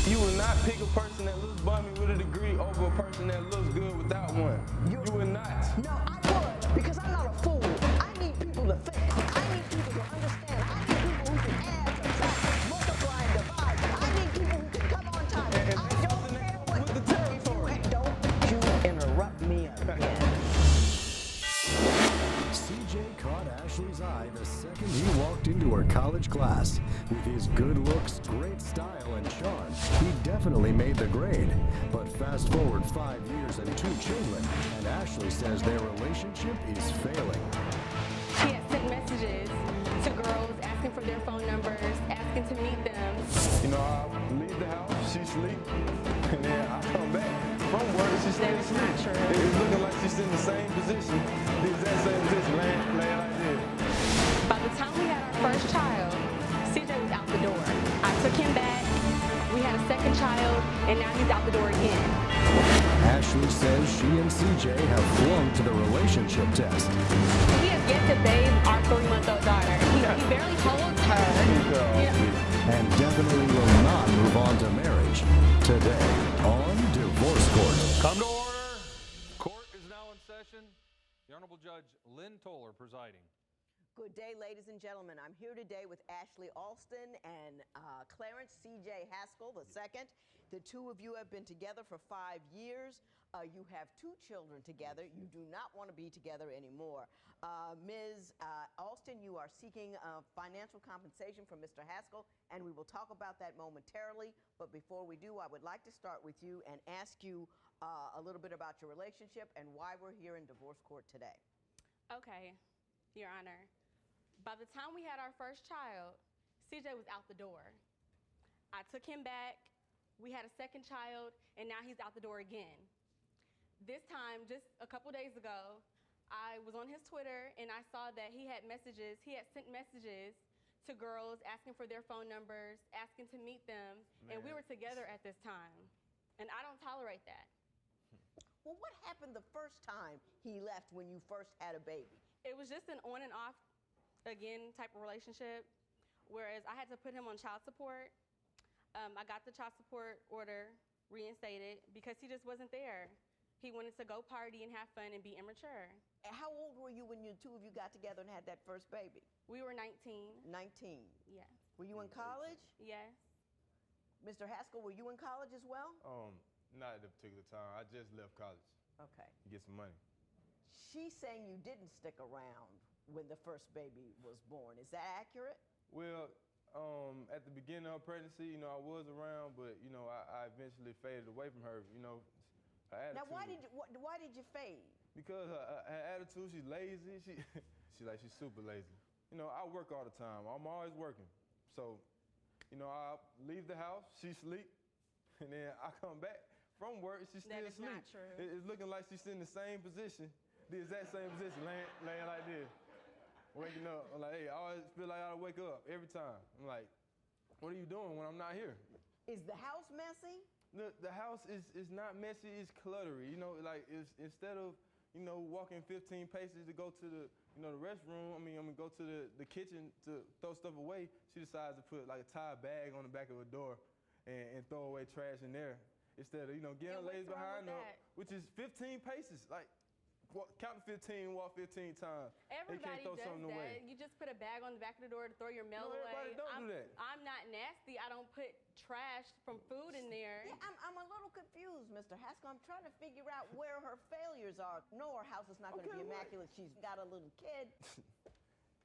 You will not pick a person that looks bummy with a degree over a person that looks good without one. You will not. No, I would, because I'm not a fool. I need people to think. I need people to understand. I need people who can add, subtract, multiply, and divide. I need people who can come on time. And I that's don't something care that what. comes with the territory. Don't you interrupt me again. CJ caught Ashley's eye the second he walked into her college class. With his good looks, great style, and charm, he definitely made the grade. But fast forward 5 years and 2 children, and Ashlie says their relationship is failing. He had sent messages to girls asking for their phone numbers, asking to meet them. You know, I leave the house, she sleep, and then I come back from work, she's still That's asleep. not true. It's looking like she's in the same position, the exact same position, laying like this. By the time we had our first child, CJ was out the door. I took him back. We had a second child, and now he's out the door again. Ashley says she and CJ have flunked the relationship test. He has yet to bathe our 3-month-old daughter. He barely holds her. And definitely will not move on to marriage today on Divorce Court. Come to order. Court is now in session. The Honorable Judge Lynn Toller presiding. Good day, ladies and gentlemen. I'm here today with Ashlie Alston and Clarence C.J. Haskell II. The two of you have been together for 5 years. You have 2 children together. You do not want to be together anymore. Ms. Alston, you are seeking financial compensation from Mr. Haskell, and we will talk about that momentarily. But before we do, I would like to start with you and ask you a little bit about your relationship and why we're here in divorce court today. Okay, Your Honor. By the time we had our first child, CJ was out the door. I took him back. We had a second child, and now he's out the door again. This time, just a couple days ago, I was on his Twitter, and I saw that he had sent messages to girls asking for their phone numbers, asking to meet them, and we were together at this time. And I don't tolerate that. Well, what happened the first time he left when you first had a baby? It was just an on and off again type of relationship, whereas I had to put him on child support. I got the child support order reinstated because he just wasn't there. He wanted to go party and have fun and be immature. And how old were you when you two of you got together and had that first baby? We were 19. 19. Yes. Were you in college? Yes. Mr. Haskell, were you in college as well? Not at a particular time. I just left college Okay. to get some money. She's saying you didn't stick around when the first baby was born. Is that accurate? Well, at the beginning of her pregnancy, you know, I was around, but, you know, I eventually faded away from her, you know, her attitude. Now, why did you fade? Because her attitude, she's lazy. She's super lazy. You know, I work all the time. I'm always working. So, you know, I leave the house, she sleep, and then I come back from work, she's still asleep. That is not true. It's looking like she's in the same position, the exact same position, laying like this. Waking up, I'm like, hey, I always feel like I gotta wake up every time. I'm like, what are you doing when I'm not here? Is the house messy? The house is not messy, it's cluttery. You know, like instead of, you know, walking 15 paces to go to the, you know, the restroom, go to the kitchen to throw stuff away, she decides to put like a tie bag on the back of her door and throw away trash in there. Instead of, you know, getting her legs behind her, which is 15 paces. Like, count to 15, walk 15 times. Everybody throw does something that. away. You just put a bag on the back of the door to throw your mail No, away. everybody don't do that. I'm not nasty. I don't put trash from food in there. Yeah, I'm a little confused, Mr. Haskell. I'm trying to figure out where her failures are. No, her house is not going to be immaculate. She's got a little kid.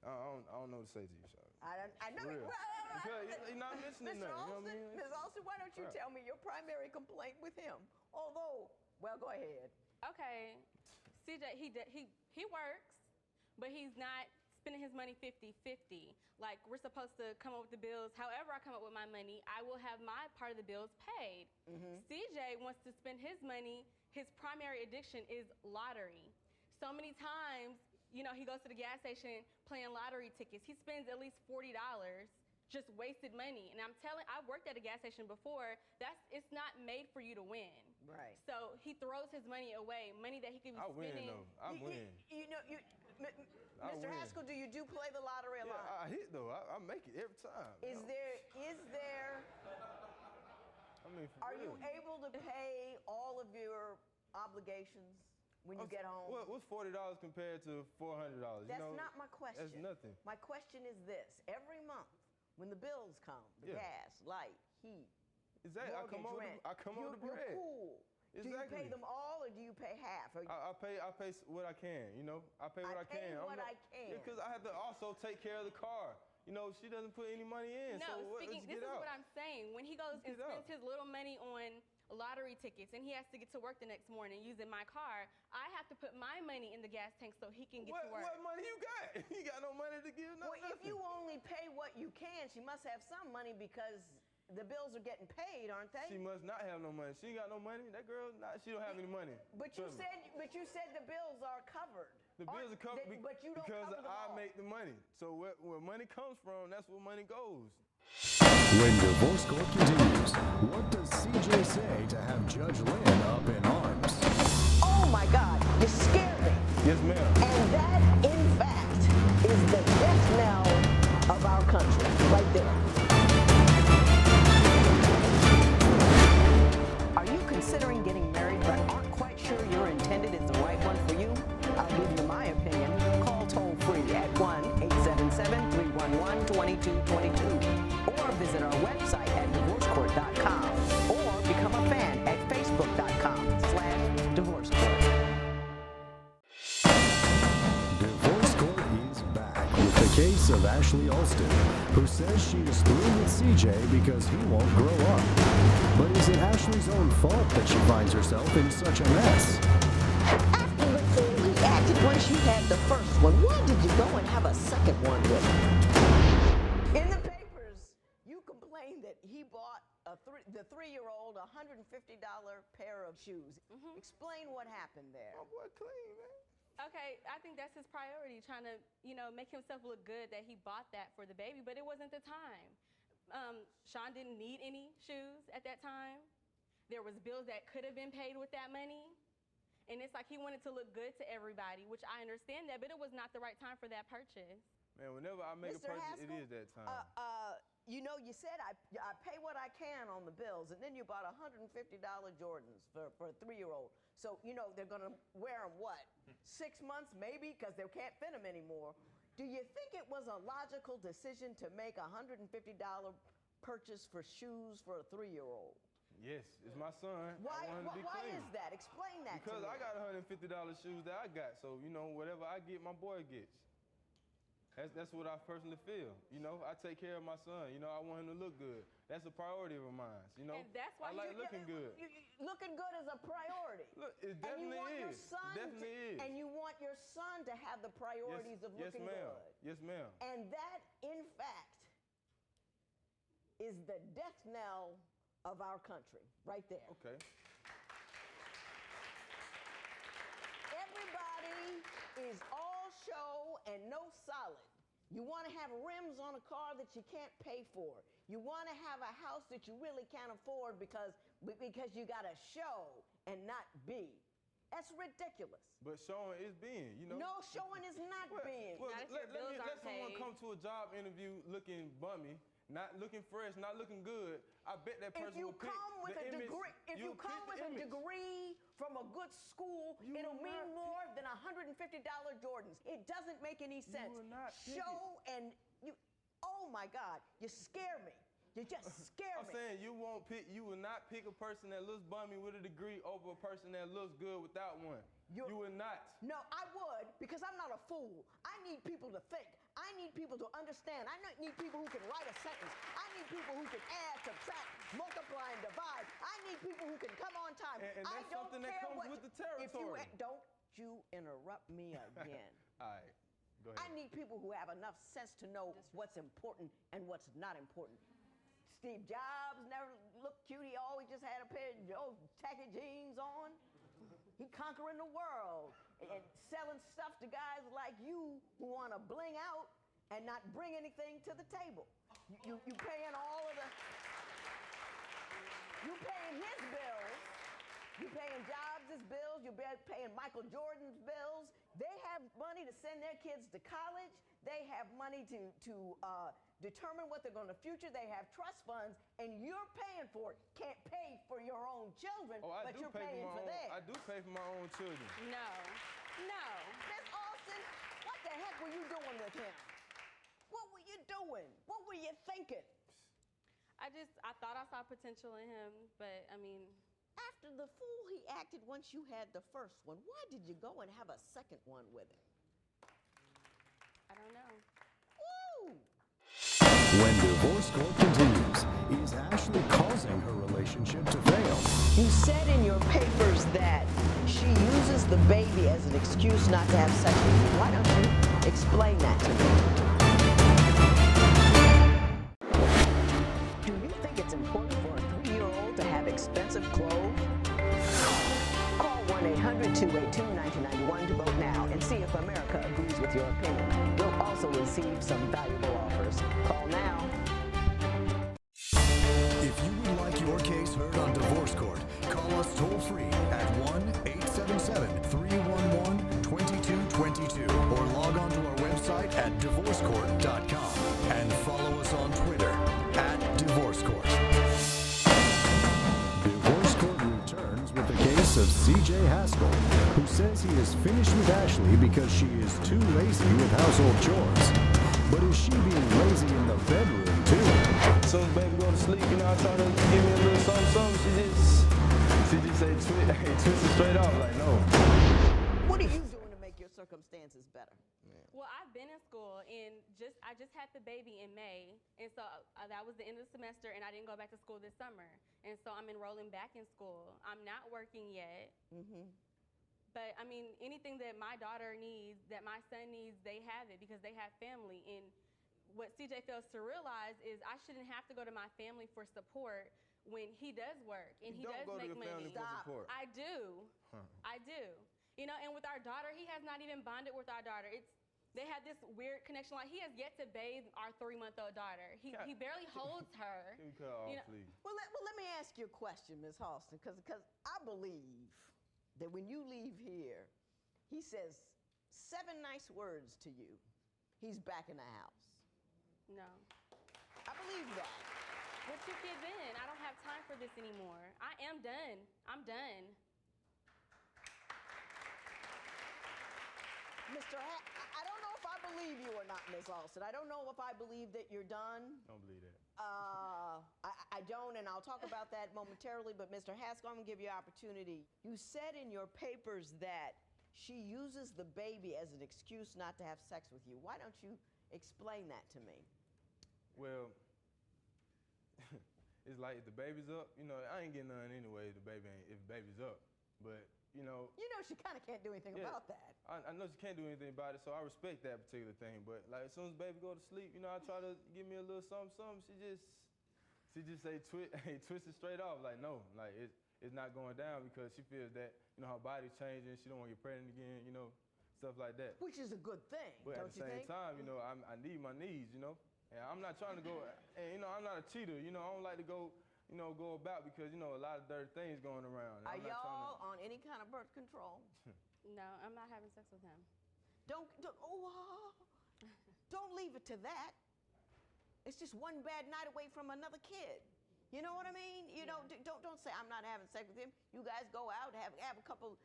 I don't know what to say to you, sorry. I know. Real. Well, You're not listening to Mr. nothing, you know what I Alston, mean? Ms. Alston, why don't you tell me your primary complaint with him? Although, well, go ahead. Okay, CJ, he works, but he's not spending his money 50-50. Like, we're supposed to come up with the bills. However I come up with my money, I will have my part of the bills paid. CJ wants to spend his money. His primary addiction is lottery. So many times, you know, he goes to the gas station playing lottery tickets. He spends at least $40, just wasted money. And I worked at a gas station before. It's not made for you to win. Right. So he throws his money away, money that he could be spending. I win. You know, Mr. Haskell, do you play the lottery a lot? I hit though. I make it every time. Is there? I mean, for Are real. you able to pay all of your obligations when you get home? What's $40 compared to $400? That's not my question. That's nothing. My question is this. Every month, when the bills come, the gas, light, heat, Exactly. mortgage, rent, I come over the bread. You're cool. Do you pay them all or do you pay half? I pay what I can, you know. I pay what I can. I can. Because I have to also take care of the car. You know, she doesn't put any money in. No, so this is what I'm saying. When he goes and spends his little money on lottery tickets and he has to get to work the next morning using my car, I have to put my money in the gas tank so he can get to work. What money you got? You got no money to give? Well, if you only pay what you can, she must have some money because the bills are getting paid, aren't they? She must not have no money. She ain't got no money. That girl, she don't have any money. But you said the bills are covered. The bills are covered but you don't because cover them I all. make the money. So where money comes from, that's where money goes. When divorce court continues, what does CJ say to have Judge Lynn up in arms? Oh my God, you scared me. Yes, ma'am. And that, in fact, is the death knell of our country, right there. Are you considering getting married but aren't quite sure your intended is the right one for you? I'll give you my opinion. Call toll-free at 1-877-311-2222 or visit our website at divorcecourt.com or become a fan at facebook.com/divorcecourt. Divorce Court is back with the case of Ashlie Alston, who says she is through with CJ because he won't grow up. But is it Ashley's own fault that she finds herself in such a mess? After the fool he acted when she had the first one, why did you go and have a second one with her? In the papers, you complained that he bought the 3-year-old a $150 pair of shoes. Explain what happened there. My boy clean, man. Okay, I think that's his priority, trying to, make himself look good that he bought that for the baby, but it wasn't the time. Sean didn't need any shoes at that time. There was bills that could have been paid with that money. And it's like he wanted to look good to everybody, which I understand that, but it was not the right time for that purchase. Man, whenever I make a Mr. purchase, Haskell, it is that time. You said I pay what I can on the bills, and then you bought $150 Jordans for a 3-year-old. So, they're going to wear them, 6 months maybe, because they can't fit them anymore. Do you think it was a logical decision to make a $150 purchase for shoes for a 3-year-old? Yes, it's my son. Why I want him to be clean. is that? Explain that Because to me. I got $150 shoes that I got. So, whatever I get, my boy gets. That's what I personally feel. I take care of my son. I want him to look good. That's a priority of mine. And that's why I like looking good. Looking good is a priority. Look, it definitely And you want your son to have the priorities of looking good. Yes, ma'am. And that, in fact, is the death knell of our country, right there. Okay. Everybody is all show and no solid. You want to have rims on a car that you can't pay for. You want to have a house that you really can't afford because you got to show and not be. That's ridiculous. But showing is being, No, showing is not being. Not if your bills aren't someone paid. come to a job interview looking bummy, not looking fresh, not looking good. I bet that person will pick the image. If you come with a degree from a good school, it'll mean more than $150 Jordans. It doesn't make any sense. will not pick Show and you. Oh my God, you scare me. You just scare I'm me. saying you will not pick a person that looks bummy with a degree over a person that looks good without one. You will not. No, I would, because I'm not a fool. I need people to think. I need people to understand. I need people who can write a sentence. I need people who can add, subtract, multiply, and divide. I need people who can come on time. And I that's don't something care that comes what with the territory. Don't you interrupt me again. All right, go ahead. I need people who have enough sense to know what's important and what's not important. Steve Jobs never looked cute. He always just had a pair of tacky jeans on. He conquering the world and selling stuff to guys like you who want to bling out and not bring anything to the table. You paying all of the, you paying his bills, you paying Jobs' bills, you paying Michael Jordan's bills. They have money to send their kids to college. They have money to determine what they're going to future. They have trust funds, and you're paying for it. Can't pay your own children, Oh, I but do you're pay paying for my for own. theirs. I do pay for my own children. No. No. Miss Austin, what the heck were you doing with him? What were you doing? What were you thinking? I thought I saw potential in him, but I mean, After the fool he acted once you had the first one, why did you go and have a second one with him? I don't know. Woo! When divorce court continues, is Ashlie causing her relationship to fail? You said in your papers that she uses the baby as an excuse not to have sex with you. Why don't you explain that to me? Do you think it's important for a 3-year-old to have expensive clothes? Call 1-800-282-1991 to vote now and see if America agrees with your opinion. You'll also receive some valuable offers. Call now. If you would like your case heard on divorce court, call us toll-free at 1-877-311-2222 or log on to our website at divorcecourt.com and follow us on Twitter @DivorceCourt. Divorce Court returns with the case of CJ Haskell, who says he is finished with Ashlie because she is too lazy with household chores. But is she being lazy in the bedroom too? As soon as baby go to sleep, you know, I try to give me a little something. She just say twist it straight off, like no. What are you doing to make your circumstances better? Well, I've been in school, and I just had the baby in May, and so that was the end of the semester, and I didn't go back to school this summer, and so I'm enrolling back in school. I'm not working yet, but I mean, anything that my daughter needs, that my son needs, they have it because they have family. And what CJ fails to realize is I shouldn't have to go to my family for support when he does work and he does make money. Support. I do. I do. You know, and with our daughter, he has not even bonded with our daughter. They had this weird connection. Like, he has yet to bathe our 3-month-old daughter. He barely holds her. You know, Well, let me ask you a question, Ms. Halston, because I believe that when you leave here, he says 7 nice words to you. He's back in the house. no. I believe that. What you give in? I don't have time for this anymore. I am done. I'm done. I don't know if I believe you or not, Ms. Alston. I don't know if I believe that you're done. Don't believe that. I don't, and I'll talk about that momentarily, but Mr. Haskell, I'm gonna give you an opportunity. You said in your papers that she uses the baby as an excuse not to have sex with you. Why don't you explain that to me? Well, it's like if the baby's up, you know, I ain't getting none anyway if the baby's up. But, you know she kind of can't do anything about that. I know she can't do anything about it, so I respect that particular thing. But like as soon as baby go to sleep, you know, I try to give me a little something. She just say twist it straight off. Like no, like it's not going down because she feels that, you know, her body's changing. She don't want to get pregnant again, you know, stuff like that. Which is a good thing, But don't at the you same think? time, you know, I need my needs, you know. And I'm not trying to go, and you know, I'm not a cheater. You know, I don't like to go about because, you know, a lot of dirty things going around. Are y'all on any kind of birth control? No, I'm not having sex with him. Don't leave it to that. It's just one bad night away from another kid. You know what I mean? You know, don't say I'm not having sex with him. You guys go out, have a couple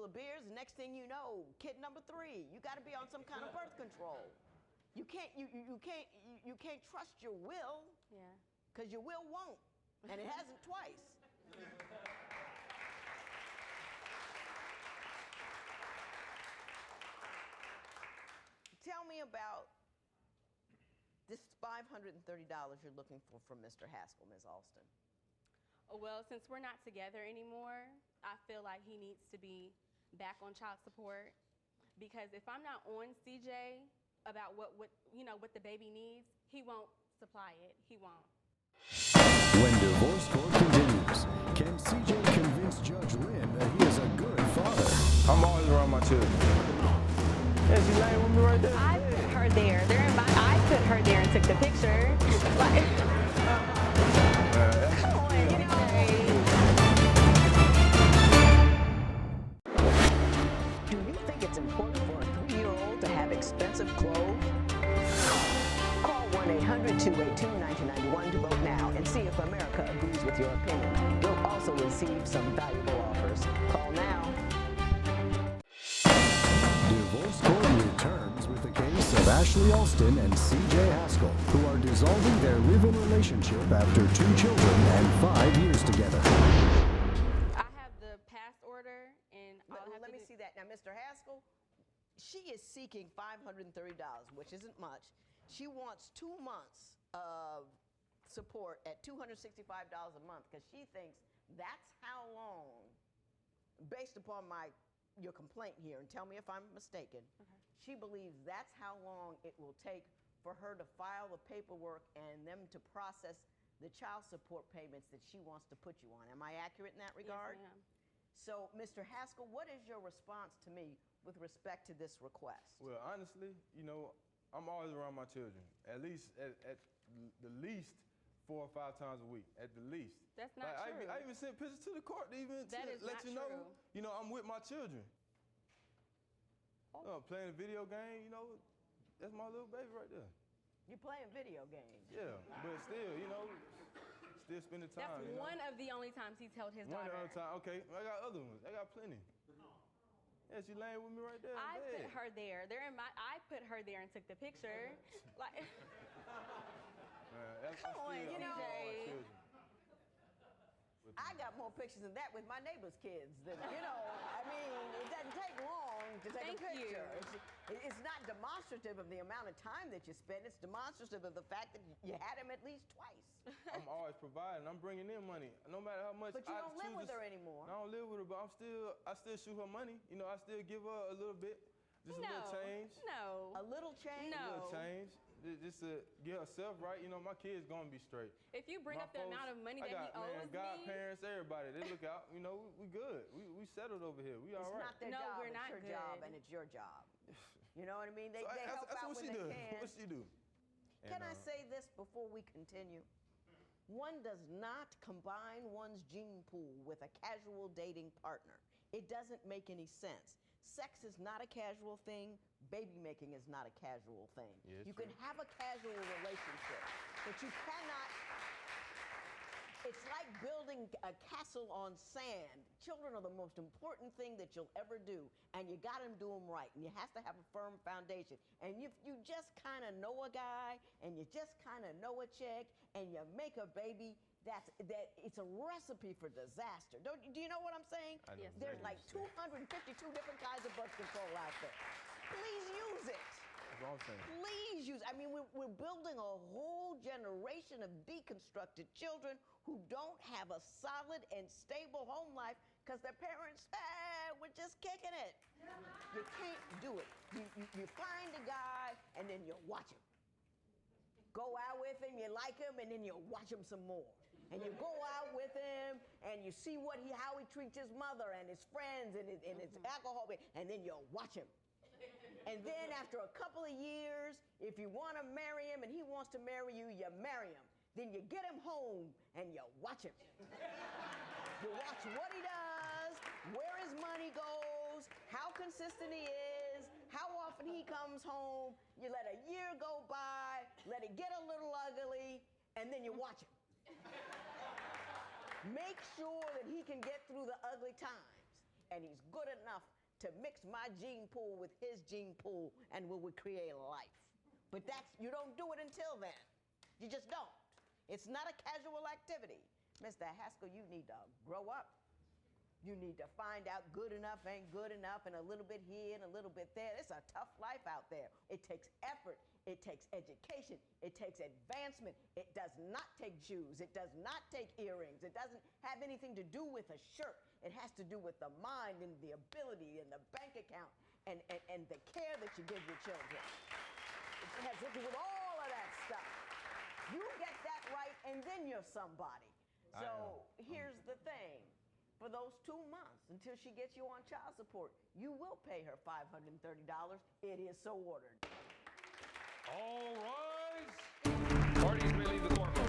of beers, and next thing you know, kid number 3. You got to be on some kind of birth control. You can't trust your will. Yeah. Because your will won't, and it hasn't twice. Tell me about this $530 you're looking for from Mr. Haskell, Ms. Alston. Well, since we're not together anymore, I feel like he needs to be back on child support because if I'm not on CJ about what the baby needs, he won't supply it. He won't. When divorce court continues, can CJ convince Judge Lynn that he is a good father? I'm always around my children. Yeah, she's laying with me right there. I put her there. I put her there and took the picture. Like, come on, you know. Do you think it's important for a 3-year-old to have expensive clothes? Call 1-800-282-1991 to vote now and see if America agrees with your opinion. You'll also also receive some valuable offers. Call now. Divorce Court returns with the case of Ashlie Alston and C.J. Haskell, who are dissolving their live-in relationship after 2 children and 5 years together. I have the past order, and Let me see that. Now, Mr. Haskell, she is seeking $530, which isn't much. She wants 2 months of support at $265 a month because she thinks that's how long, based upon your complaint here, and tell me if I'm mistaken, she believes that's how long it will take for her to file the paperwork and them to process the child support payments that she wants to put you on. Am I accurate in that regard? Yes, ma'am. So, Mr. Haskell, what is your response to me with respect to this request? Well, honestly, I'm always around my children. At least, at the least 4 or 5 times a week, at the least. That's not Like, true. I even sent pictures to the court to That is let not you know, true. I'm with my children. Playing a video game, that's my little baby right there. You're playing video games. Yeah, but still, still spending time. That's one of the only times he's held his One daughter. other time, okay. I got other ones. I got plenty. Yeah, she laying with me right there. I in put bed. her there. I put her there and took the picture. Like, Come on, I'm you know. around my children. I got more pictures than that with my neighbor's kids than, I mean, it doesn't take long to take Thank a you. picture. It's not demonstrative of the amount of time that you spend. It's demonstrative of the fact that you had him at least twice. I'm always providing. I'm bringing in money, no matter how much. But you I don't live choose with her anymore. I don't live with her, but I still shoot her money. I still give her a little bit, just a little change. No. A little change? A No. little change, just to get herself right. My kids gonna be straight. If you bring My up the folks, amount of money I that got, he owes godparents, everybody, they look out. We good. We settled over here. We all It's right. not their No, job, we're it's not your job, good. and it's your job. You know what I mean? They So help that's out what when she they do. can. What she do? Can And, I say this before we continue? One does not combine one's gene pool with a casual dating partner. It doesn't make any sense. Sex is not a casual thing. Baby making is not a casual thing. Yeah, you true. can have a casual relationship, but you cannot. It's like building a castle on sand. Children are the most important thing that you'll ever do, and you got to do them right, and you have to have a firm foundation. And if you just kind of know a guy, and you just kind of know a chick, and you make a baby, it's a recipe for disaster. Do you know what I'm saying? I know Yes, There's exactly like what you're saying. 252 different kinds of birth control out there. Please use it. That's what I'm saying. Please use. I mean, we're building a whole generation of deconstructed children who don't have a solid and stable home life because their parents, we're just kicking it. You can't do it. You find a guy and then you watch him. Go out with him, you like him, and then you watch him some more. And you go out with him and you see how he treats his mother and his friends and his alcohol, and then you watch him. And then after a couple of years, if you want to marry him and he wants to marry you, you marry him. Then you get him home and you watch him. You watch what he does, where his money goes, how consistent he is, how often he comes home. You let a year go by, let it get a little ugly, and then you watch him. Make sure that he can get through the ugly times, and he's good enough to mix my gene pool with his gene pool, and we would create a life. But you don't do it until then. You just don't. It's not a casual activity. Mr. Haskell, you need to grow up. You need to find out good enough ain't good enough, and a little bit here and a little bit there. It's a tough life out there. It takes effort. It takes education. It takes advancement. It does not take shoes. It does not take earrings. It doesn't have anything to do with a shirt. It has to do with the mind and the ability and the bank account and the care that you give your children. It has to do with all of that stuff. You get that right, and then you're somebody. So here's the thing. For those 2 months until she gets you on child support, you will pay her $530. It is so ordered. All rise. Parties may leave the courtroom.